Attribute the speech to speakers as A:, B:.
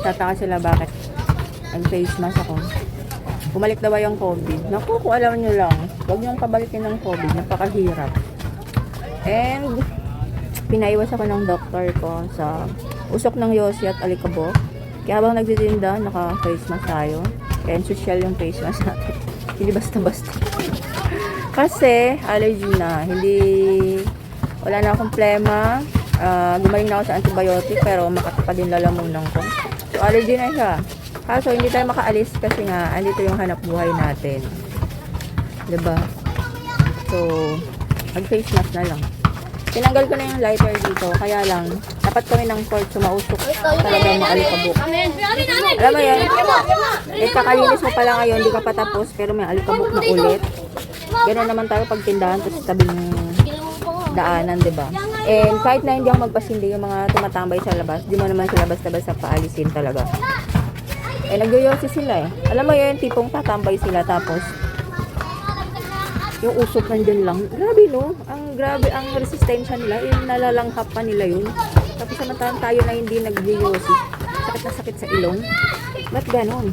A: Tataka sila bakit nag-face mask ako. Bumalik na ba yung COVID? Naku, kung alam nyo lang, huwag nyo pabalikin ng COVID. Napakahirap. And, pinaiwas ako ng doktor ko sa usok ng yosi at alikabok. Kaya habang nagtitinda, naka-face mask tayo. And social yung face mask natin. Hindi basta-basta. Kasi, allergy na. Wala na akong plema. Gumaling na ako sa antibiotic, pero makati pa din lalamunan ko. So, allergy na siya. Kaso, hindi tayo makaalis kasi nga, andito yung hanap buhay natin. Diba? So, mag-face mask na lang. Tinanggal ko na yung lighter dito, kaya lang, dapat kami ng port sumausok talagang maalikabok. Alam mo yan, kakalinis mo pala ngayon, hindi ka pa tapos, pero may alikabok na ulit. Ganoon naman tayo pag tindahan, tapos tabing daanan, diba? And kahit na hindi ako magpasindi, yung mga tumatambay sa labas, di mo naman sa labas-labas sa paalisin talaga. Eh, nagyoyosi sila eh. Alam mo yun, tipong tatambay sila, tapos yung usok nandyan lang. Grabe no? Grabe ang resistensya nila. Yung nalalanghap pa nila yun. Tapos samantalang tayo na hindi nag-yoyosi. Sakit na sakit sa ilong. Ba't ganon?